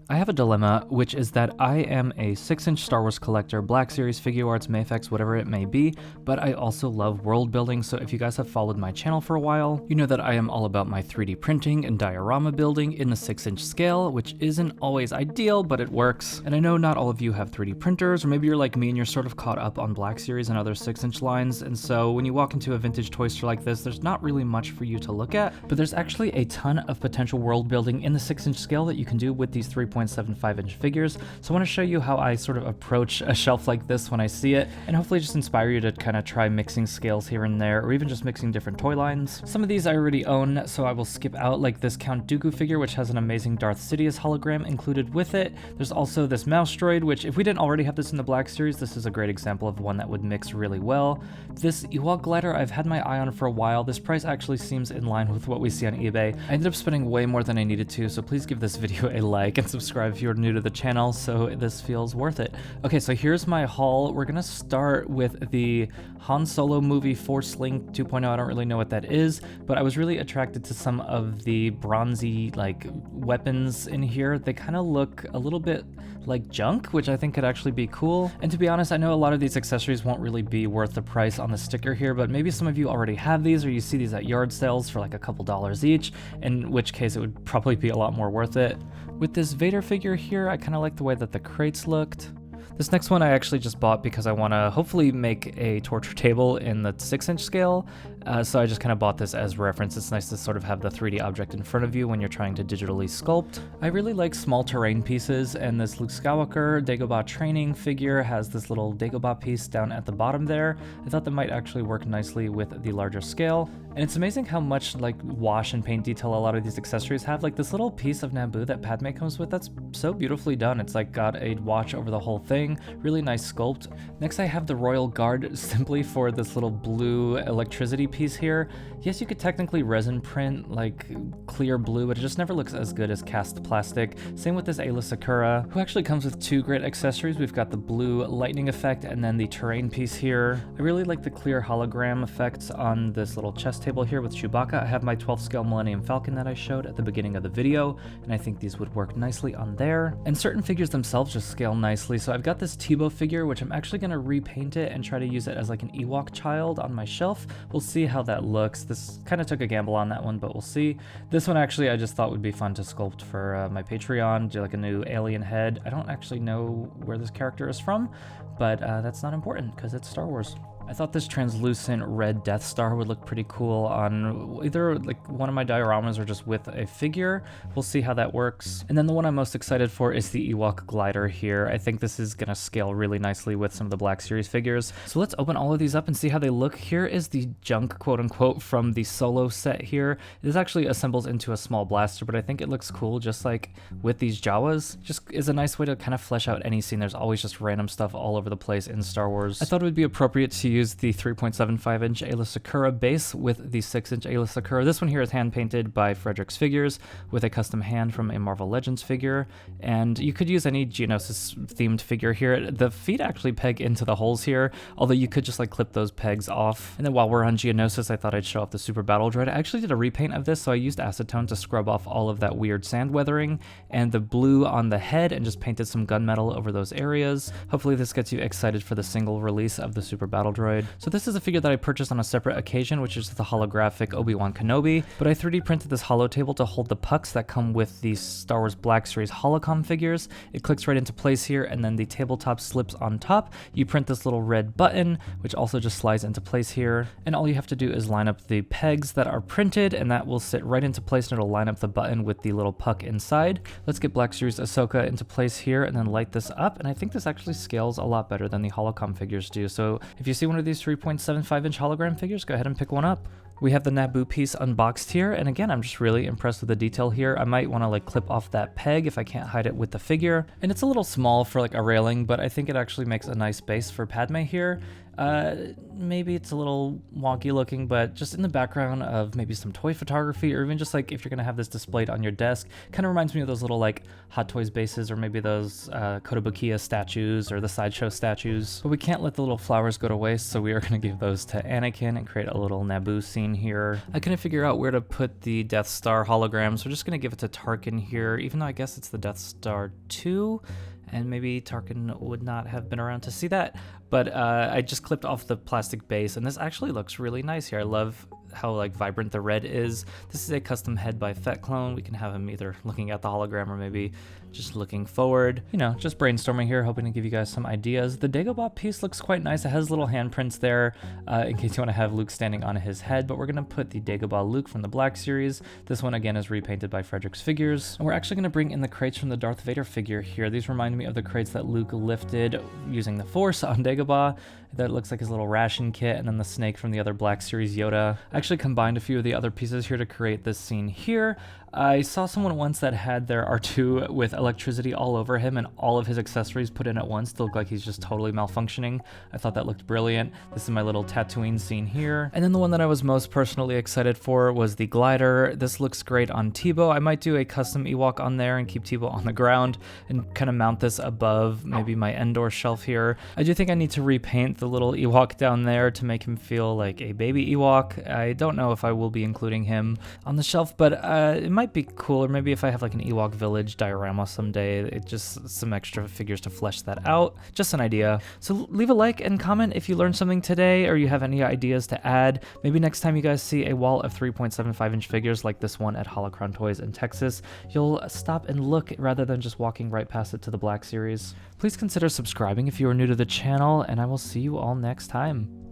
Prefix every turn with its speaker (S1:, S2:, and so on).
S1: I have a dilemma, which is that I am a 6-inch Star Wars collector, Black Series, Figure Arts, Mayfex, whatever it may be, but I also love world building, so if you guys have followed my channel for a while, you know that I am all about my 3D printing and diorama building in the 6-inch scale, which isn't always ideal, but it works. And I know not all of you have 3D printers, or maybe you're like me and you're sort of caught up on Black Series and other 6-inch lines, and so when you walk into a vintage toy store like this, there's not really much for you to look at, but there's actually a ton of potential world building in the 6-inch scale that you can do with these 3.75-inch figures. So I want to show you how I sort of approach a shelf like this when I see it, and hopefully just inspire you to kind of try mixing scales here and there, or even just mixing different toy lines. Some of these I already own, so I will skip out, like this Count Dooku figure, which has an amazing Darth Sidious hologram included with it. There's also this mouse droid, which if we didn't already have this in the Black Series, this is a great example of one that would mix really well. This Ewok glider I've had my eye on for a while. This price actually seems in line with what we see on eBay. I ended up spending way more than I needed to, so please give this video a like and subscribe if you're new to the channel so this feels worth it. Okay, so here's my haul. We're gonna start with the Han Solo movie Force Link 2.0. I don't really know what that is, but I was really attracted to some of the bronzy like weapons in here. They kind of look a little bit like junk, which I think could actually be cool. And to be honest, I know a lot of these accessories won't really be worth the price on the sticker here, but maybe some of you already have these, or you see these at yard sales for like a couple dollars each, in which case it would probably be a lot more worth it. With this Vader figure here, I kind of like the way that the crates looked. This next one I actually just bought because I want to hopefully make a torture table in the 6-inch scale, so I just kind of bought this as reference. It's nice to sort of have the 3D object in front of you when you're trying to digitally sculpt. I really like small terrain pieces, and this Luke Skywalker Dagobah training figure has this little Dagobah piece down at the bottom there. I thought that might actually work nicely with the larger scale. And it's amazing how much like wash and paint detail a lot of these accessories have. Like this little piece of Naboo that Padme comes with, that's so beautifully done. It's like got a watch over the whole thing. Really nice sculpt. Next I have the Royal Guard simply for this little blue electricity piece here. Yes, you could technically resin print like clear blue, but it just never looks as good as cast plastic. Same with this Aayla Secura, who actually comes with two great accessories. We've got the blue lightning effect and then the terrain piece here. I really like the clear hologram effects on this little chest table here with Chewbacca. I have my 12th scale Millennium Falcon that I showed at the beginning of the video, and I think these would work nicely on there. And certain figures themselves just scale nicely. So I've got this Tebow figure, which I'm actually going to repaint it and try to use it as like an Ewok child on my shelf. We'll see how that looks. This kind of took a gamble on that one, but we'll see. This one actually I just thought would be fun to sculpt for my Patreon, do like a new alien head. I don't actually know where this character is from, but that's not important because it's Star Wars. I thought this translucent red Death Star would look pretty cool on either like one of my dioramas or just with a figure. We'll see how that works. And then the one I'm most excited for is the Ewok glider here. I think this is gonna scale really nicely with some of the Black Series figures. So let's open all of these up and see how they look. Here is the junk, quote unquote, from the Solo set here. This actually assembles into a small blaster, but I think it looks cool just like with these Jawas. Just is a nice way to kind of flesh out any scene. There's always just random stuff all over the place in Star Wars. I thought it would be appropriate to use the 3.75-inch Aayla Secura base with the 6-inch Aayla Secura. This one here is hand painted by Frederick's Figures with a custom hand from a Marvel Legends figure, and you could use any Geonosis themed figure here. The feet actually peg into the holes here, although you could just like clip those pegs off. And then while we're on Geonosis, I thought I'd show off the Super Battle Droid. I actually did a repaint of this, so I used acetone to scrub off all of that weird sand weathering and the blue on the head and just painted some gunmetal over those areas. Hopefully this gets you excited for the single release of the Super Battle Droid. So this is a figure that I purchased on a separate occasion, which is the holographic Obi-Wan Kenobi, but I 3D printed this holo table to hold the pucks that come with the Star Wars Black Series Holocom figures. It clicks right into place here, and then the tabletop slips on top. You print this little red button, which also just slides into place here, and all you have to do is line up the pegs that are printed, and that will sit right into place, and it'll line up the button with the little puck inside. Let's get Black Series Ahsoka into place here, and then light this up, and I think this actually scales a lot better than the Holocom figures do. So if you see one of these 3.75-inch hologram figures, go ahead and pick one up. We have the Naboo piece unboxed here, and again, I'm just really impressed with the detail here. I might want to like clip off that peg if I can't hide it with the figure. And it's a little small for like a railing, but I think it actually makes a nice base for Padme here. Maybe it's a little wonky looking, but just in the background of maybe some toy photography, or even just like if you're gonna have this displayed on your desk, kind of reminds me of those little like Hot Toys bases, or maybe those Kotobukiya statues or the Sideshow statues. But we can't let the little flowers go to waste, so we are gonna give those to Anakin and create a little Naboo scene here. I couldn't figure out where to put the Death Star hologram, so we're just gonna give it to Tarkin here, even though I guess it's the Death Star 2. And maybe Tarkin would not have been around to see that, but I just clipped off the plastic base, and this actually looks really nice here. I love how like vibrant the red is. This is a custom head by Fett Clone. We can have him either looking at the hologram or maybe just looking forward. You know, just brainstorming here, hoping to give you guys some ideas. The Dagobah piece looks quite nice. It has little handprints there in case you want to have Luke standing on his head, but we're going to put the Dagobah Luke from the Black Series. This one again is repainted by Frederick's Figures. And we're actually going to bring in the crates from the Darth Vader figure here. These remind me of the crates that Luke lifted using the Force on Dagobah. That looks like his little ration kit, and then the snake from the other Black Series Yoda. I actually combined a few of the other pieces here to create this scene here. I saw someone once that had their R2 with electricity all over him and all of his accessories put in at once to look like he's just totally malfunctioning. I thought that looked brilliant. This is my little Tatooine scene here. And then the one that I was most personally excited for was the glider. This looks great on Tebow. I might do a custom Ewok on there and keep Tebow on the ground and kind of mount this above maybe my Endor shelf here. I do think I need to repaint the little Ewok down there to make him feel like a baby Ewok. I don't know if I will be including him on the shelf, but it might be cool, or maybe if I have like an Ewok village diorama someday, it just some extra figures to flesh that out. Just an idea. So leave a like and comment if you learned something today, or you have any ideas to add. Maybe next time you guys see a wall of 3.75-inch figures like this one at Holocron Toys in Texas, you'll stop and look rather than just walking right past it to the Black Series. Please consider subscribing if you are new to the channel, and I will see you all next time.